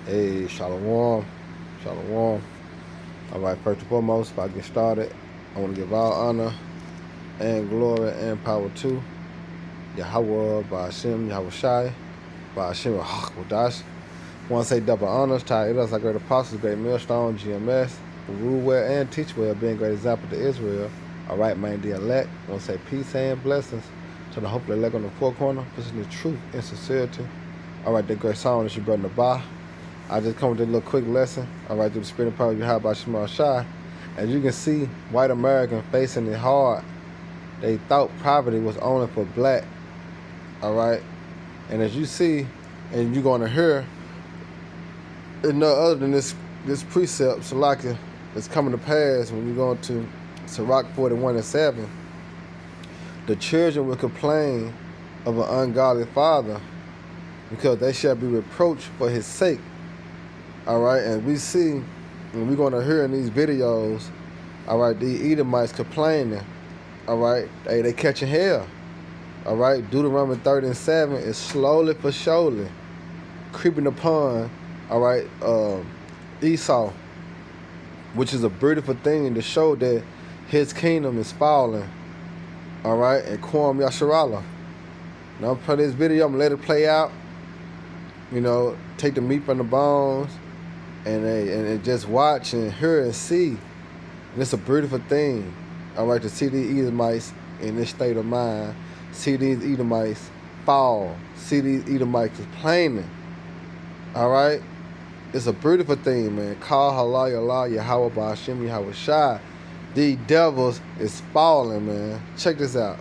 Hey, Shalom. Shalom. All right, first and foremost, if I get started, I want to give all honor and glory and power to Yahweh, Ba'ashem, Yahweh Shai, Ba'ashem, Hakwadash. I want to say double honors to us, our great apostles, great millstone, GMS, who rule well and teach well, being great example to Israel. All right, man, the elect. I want to say peace and blessings to the hope of the elect on the four corner, pushing the truth and sincerity. All right, that great song that you brought in the bar. I just come with a little quick lesson, all right, through the spirit and power of Yahweh Shema Shai. As you can see, white Americans facing it hard. They thought poverty was only for black, all right? And as you see, and you're going to hear, it's no other than this precept, Salaka, that's coming to pass when you go to Sirach 41:7. The children will complain of an ungodly father because they shall be reproached for his sake. All right, and we see, and we're going to hear in these videos, all right, the Edomites complaining, all right, they catching hell, all right. Deuteronomy 30:7 is slowly but surely creeping upon, all right, Esau, which is a beautiful thing to show that his kingdom is falling, all right, and Kwam Yasharallah. Now, for this video, I'm going to let it play out, you know, take the meat from the bones, and just watch and hear and see. And it's a beautiful thing, all right, to see these Edomites in this state of mind, see these Edomites fall, see these Edomites complaining, all right. It's a beautiful thing, man. Call halal Allah Yahweh Ba'ashem Yahweh Shai. These devils is falling, man. Check this out.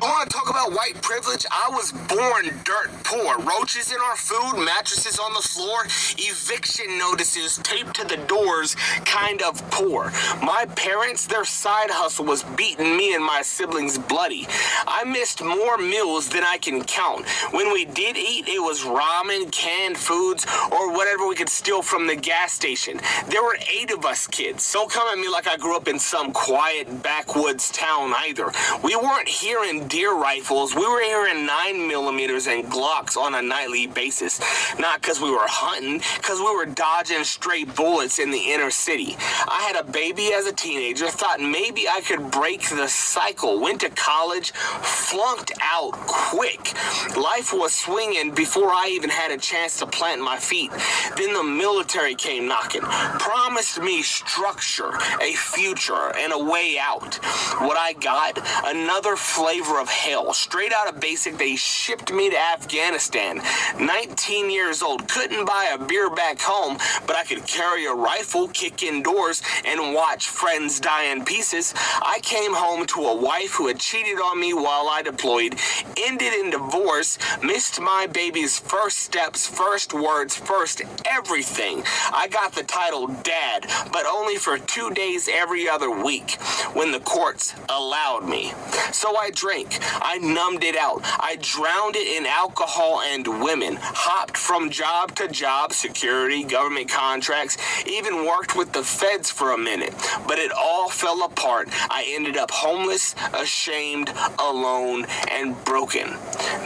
I want to talk about white privilege. I was born dirt poor. Roaches in our food, mattresses on the floor, eviction notices taped to the doors, kind of poor. My parents, their side hustle was beating me and my siblings bloody. I missed more meals than I can count. When we did eat, it was ramen, canned foods, or whatever we could steal from the gas station. There were 8 of us kids. Don't come at me like I grew up in some quiet backwoods town either. We weren't hearing deer rifles. We were hearing 9mm and Glocks on a nightly basis. Not because we were hunting, because we were dodging stray bullets in the inner city. I had a baby as a teenager, thought maybe I could break the cycle. Went to college, flunked out quick. Life was swinging before I even had a chance to plant my feet. Then the military came knocking. Promised me structure, a future, and a way out. What I got? Another flavor of hell. Straight out of basic, they shipped me to Afghanistan. 19 years old, couldn't buy a beer back home, but I could carry a rifle, kick indoors, and watch friends die in pieces. I came home to a wife who had cheated on me while I deployed, ended in divorce, missed my baby's first steps, first words, first everything. I got the title Dad, but only for 2 days every other week when the courts allowed me. So I drank. I numbed it out. I drowned it in alcohol and women. Hopped from job to job, security, government contracts, even worked with the feds for a minute. But it all fell apart. I ended up homeless, ashamed, alone, and broken.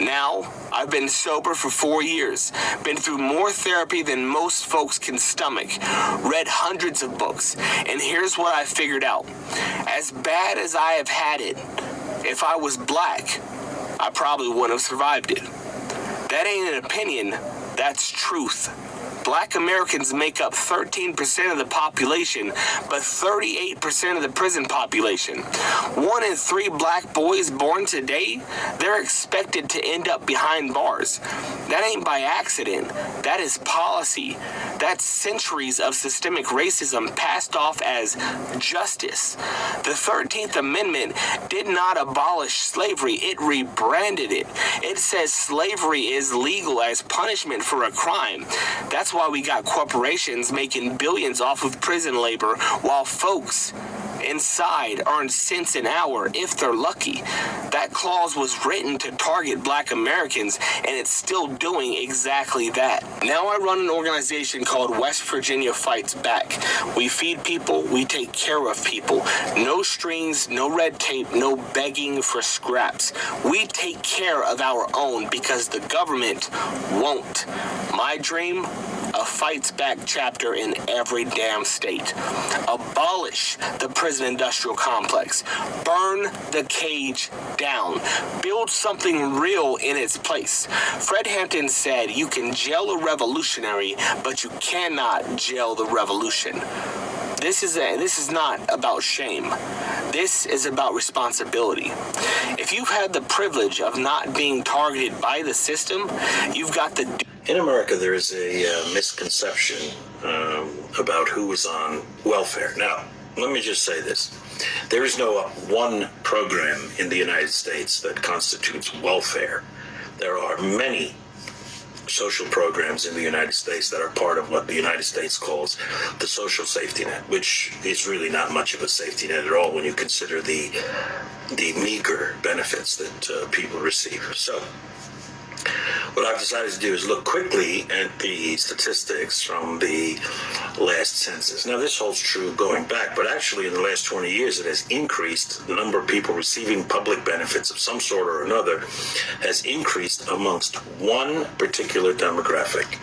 Now, I've been sober for 4 years. Been through more therapy than most folks can stomach. Read hundreds of books. And here's what I figured out. As bad as I have had it, if I was black, I probably wouldn't have survived it. That ain't an opinion, that's truth. Black Americans make up 13% of the population, but 38% of the prison population. 1 in 3 black boys born today, they're expected to end up behind bars. That ain't by accident. That is policy. That's centuries of systemic racism passed off as justice. The 13th Amendment did not abolish slavery, it rebranded it. It says slavery is legal as punishment for a crime. That's why we got corporations making billions off of prison labor while folks inside earn cents an hour if they're lucky. That clause was written to target black Americans, and it's still doing exactly that. Now I run an organization called West Virginia Fights Back. We feed people, we take care of people. No strings, no red tape, no begging for scraps. We take care of our own because the government won't. My dream? A Fights Back chapter in every damn state. Abolish the prison industrial complex. Burn the cage down. Build something real in its place. Fred Hampton said you can jail a revolutionary, but you cannot jail the revolution. This is not about shame. This is about responsibility. If you've had the privilege of not being targeted by the system, you've got the... In America, there is a misconception about who is on welfare. Now, let me just say this. There is no one program in the United States that constitutes welfare. There are many social programs in the United States that are part of what the United States calls the social safety net, which is really not much of a safety net at all when you consider the meager benefits that people receive. So what I've decided to do is look quickly at the statistics from the last census. Now, this holds true going back, but actually in the last 20 years, it has increased. The number of people receiving public benefits of some sort or another has increased amongst one particular demographic,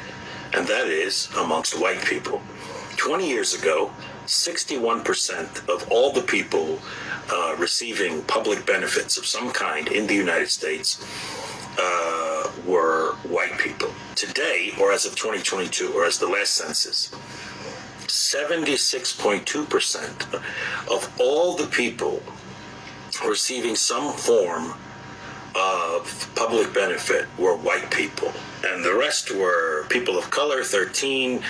and that is amongst white people. 20 years ago, 61% of all the people receiving public benefits of some kind in the United States were white people. Today, or as of 2022, or as the last census, 76.2% of all the people receiving some form of public benefit were white people. And the rest were people of color, 13%,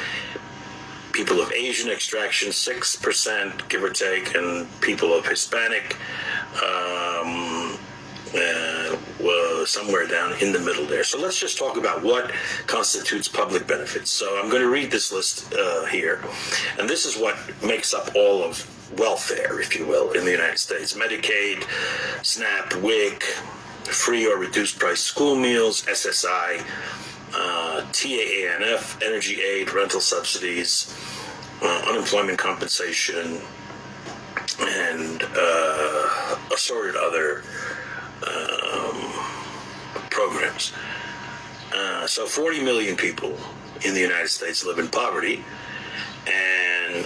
people of Asian extraction, 6%, give or take, and people of Hispanic, somewhere down in the middle there. So let's just talk about what constitutes public benefits. So I'm going to read this list here, and this is what makes up all of welfare, if you will, in the United States. Medicaid, SNAP, WIC, free or reduced price school meals, SSI, TAANF, energy aid, rental subsidies, unemployment compensation, and assorted other programs. So 40 million people in the United States live in poverty, and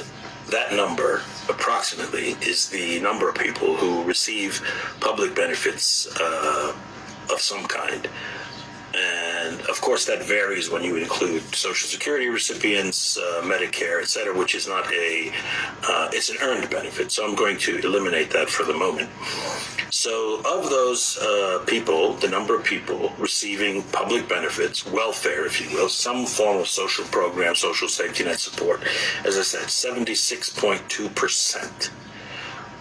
that number approximately is the number of people who receive public benefits of some kind. And of course that varies when you include Social Security recipients, Medicare, etc., which is not it's an earned benefit. So I'm going to eliminate that for the moment. So of those people, the number of people receiving public benefits, welfare, if you will, some form of social program, social safety net support, as I said, 76.2%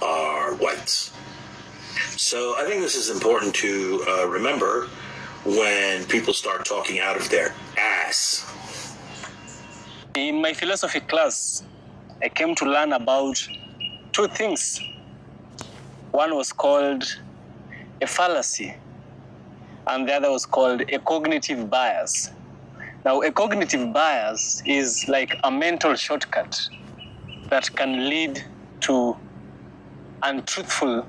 are whites. So I think this is important to remember when people start talking out of their ass. In my philosophy class, I came to learn about two things. One was called a fallacy, and the other was called a cognitive bias. Now, a cognitive bias is like a mental shortcut that can lead to untruthful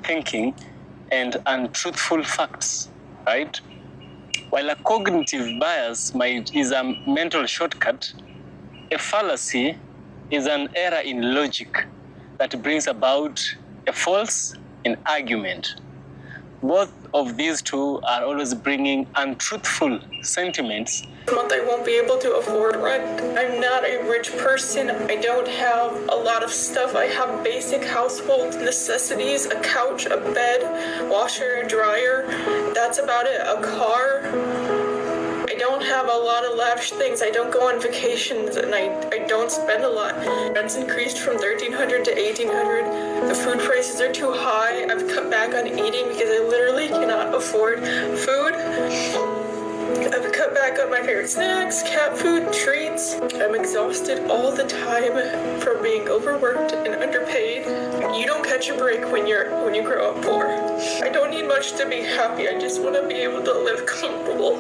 thinking and untruthful facts, right? While a cognitive bias is a mental shortcut, a fallacy is an error in logic that brings about a false in argument. Both of these two are always bringing untruthful sentiments. This month I won't be able to afford rent. I'm not a rich person. I don't have a lot of stuff. I have basic household necessities, a couch, a bed, washer, dryer. That's about it. A car. I don't have a lot of lavish things. I don't go on vacations, and I don't spend a lot. Rent's increased from $1,300 to $1,800. The food prices are too high. I've cut back on eating because I literally cannot afford food. I've cut back on my favorite snacks, cat food, treats. I'm exhausted all the time from being overworked and underpaid. You don't catch a break when you grow up poor. I don't need much to be happy. I just want to be able to live comfortable.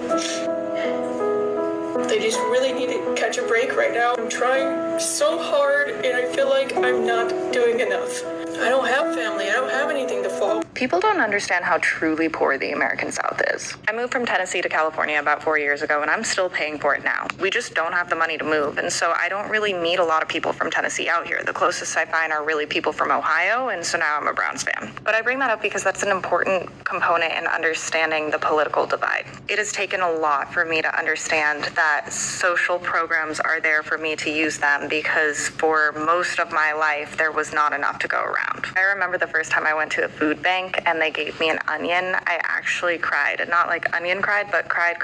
They just really need to catch a break right now. I'm trying so hard and I feel like I'm not doing enough. I don't have family. I don't have anything to fall. People don't understand how truly poor the American South is. I moved from Tennessee to California about 4 years ago, and I'm still paying for it now. We just don't have the money to move, and so I don't really meet a lot of people from Tennessee out here. The closest I find are really people from Ohio, and so now I'm a Browns fan. But I bring that up because that's an important component in understanding the political divide. It has taken a lot for me to understand that social programs are there for me to use them because for most of my life, there was not enough to go around. I remember the first time I went to a food bank and they gave me an onion, I actually cried. Not like onion cried, but cried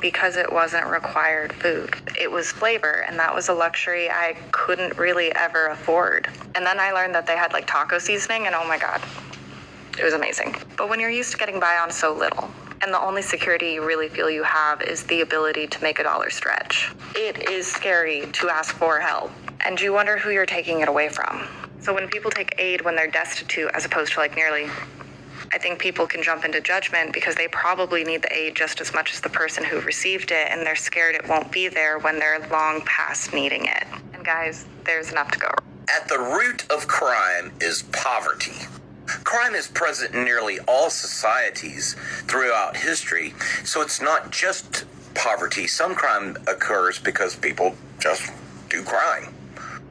because it wasn't required food. It was flavor, and that was a luxury I couldn't really ever afford. And then I learned that they had like taco seasoning, and oh my God, it was amazing. But when you're used to getting by on so little, and the only security you really feel you have is the ability to make a dollar stretch, it is scary to ask for help, and you wonder who you're taking it away from. So when people take aid when they're destitute as opposed to like nearly, I think people can jump into judgment because they probably need the aid just as much as the person who received it, and they're scared it won't be there when they're long past needing it. And guys, there's enough to go around. At the root of crime is poverty. Crime is present in nearly all societies throughout history, so it's not just poverty. Some crime occurs because people just do crime.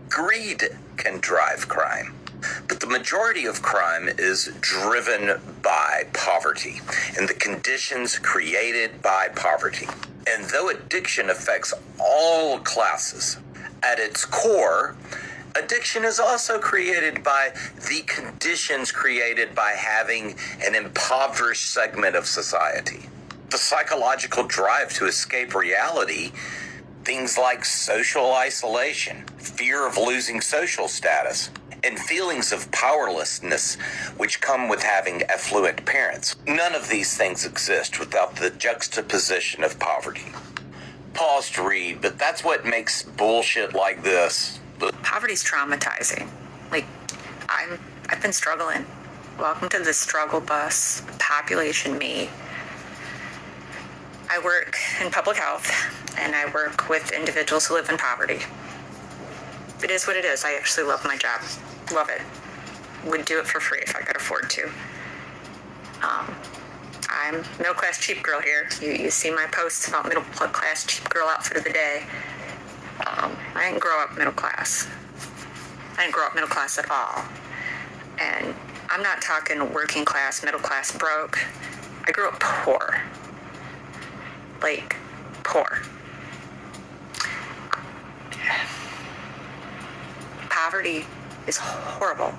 Greed can drive crime, but the majority of crime is driven by poverty and the conditions created by poverty. And though addiction affects all classes, at its core, addiction is also created by the conditions created by having an impoverished segment of society. The psychological drive to escape reality, things like social isolation, fear of losing social status, and feelings of powerlessness which come with having affluent parents. None of these things exist without the juxtaposition of poverty. Pause to read, but that's what makes bullshit like this. Poverty's traumatizing. Like, I've been struggling. Welcome to the struggle bus, population me. I work in public health, and I work with individuals who live in poverty. It is what it is. I actually love my job. Love it. Would do it for free if I could afford to. I'm middle-class cheap girl here. You see my posts about middle-class cheap girl outfit of the day. I didn't grow up middle class. I didn't grow up middle class at all. And I'm not talking working class, middle class, broke. I grew up poor. Like, poor. Poverty is horrible.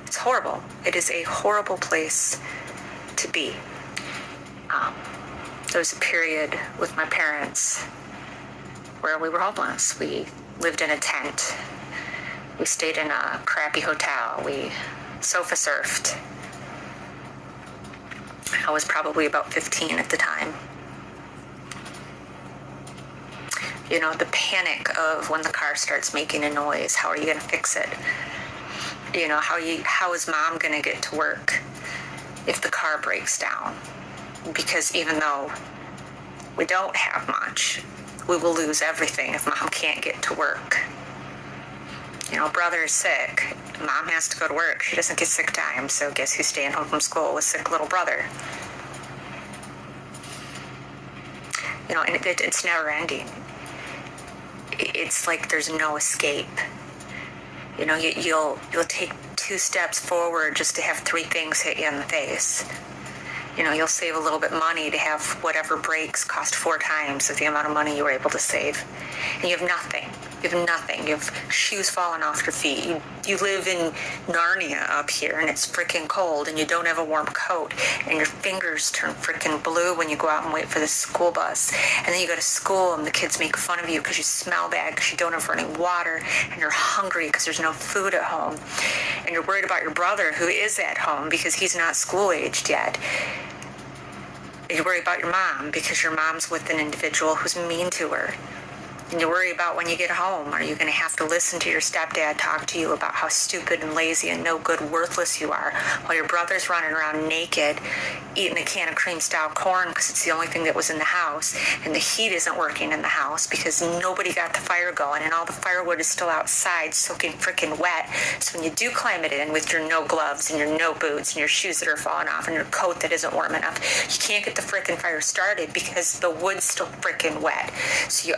It's horrible. It is a horrible place to be. There was a period with my parents where we were homeless. We lived in a tent. We stayed in a crappy hotel. We sofa surfed. I was probably about 15 at the time. You know, the panic of when the car starts making a noise, how are you going to fix it? You know, how is mom going to get to work if the car breaks down? Because even though we don't have much, we will lose everything if mom can't get to work. You know, brother is sick. Mom has to go to work. She doesn't get sick time, so guess who's staying home from school with sick little brother? You know, and it's never ending. It's like there's no escape. You know, you'll take 2 steps forward just to have 3 things hit you in the face. You know, you'll save a little bit of money to have whatever breaks cost 4 times of the amount of money you were able to save. And you have nothing. You have nothing. You have shoes falling off your feet. You live in Narnia up here, and it's freaking cold, and you don't have a warm coat, and your fingers turn freaking blue when you go out and wait for the school bus. And then you go to school, and the kids make fun of you because you smell bad, because you don't have running water, and you're hungry because there's no food at home. And you're worried about your brother who is at home because he's not school-aged yet. You worry about your mom because your mom's with an individual who's mean to her. And you worry about when you get home, are you going to have to listen to your stepdad talk to you about how stupid and lazy and no good, worthless you are, while your brother's running around naked, eating a can of cream style corn because it's the only thing that was in the house, and the heat isn't working in the house because nobody got the fire going, and all the firewood is still outside soaking freaking wet. So when you do climb it in with your no gloves and your no boots and your shoes that are falling off and your coat that isn't warm enough, you can't get the freaking fire started because the wood's still freaking wet. So you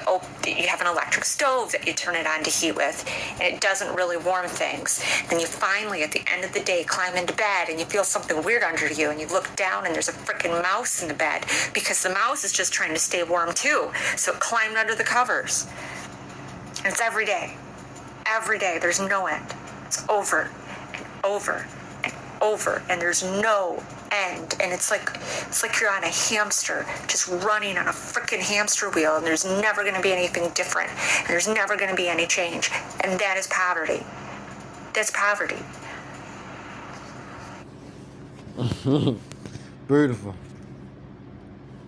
have an electric stove that you turn it on to heat with, and it doesn't really warm things. Then you finally, at the end of the day, climb into bed and you feel something weird under you, and you look down and there's a freaking mouse in the bed because the mouse is just trying to stay warm too, so it climbed under the covers. And it's every day. Every day. There's no end. It's over and over and over, and there's no end. And it's like you're on a hamster just running on a freaking hamster wheel, and there's never going to be anything different, and there's never going to be any change. And that is poverty. That's poverty. Beautiful.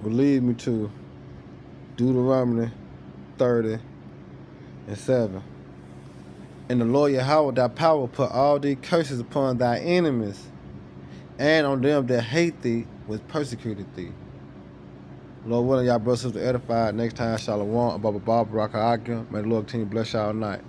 Will lead me to Deuteronomy 30:7. And the Lord Yahweh thy power put all these curses upon thy enemies, and on them that hate thee, was persecuted thee. Lord willing, y'all brothers and sisters edified. Next time, Shalom, Abba Baba, Baraka Akim. May the Lord continue to bless y'all night.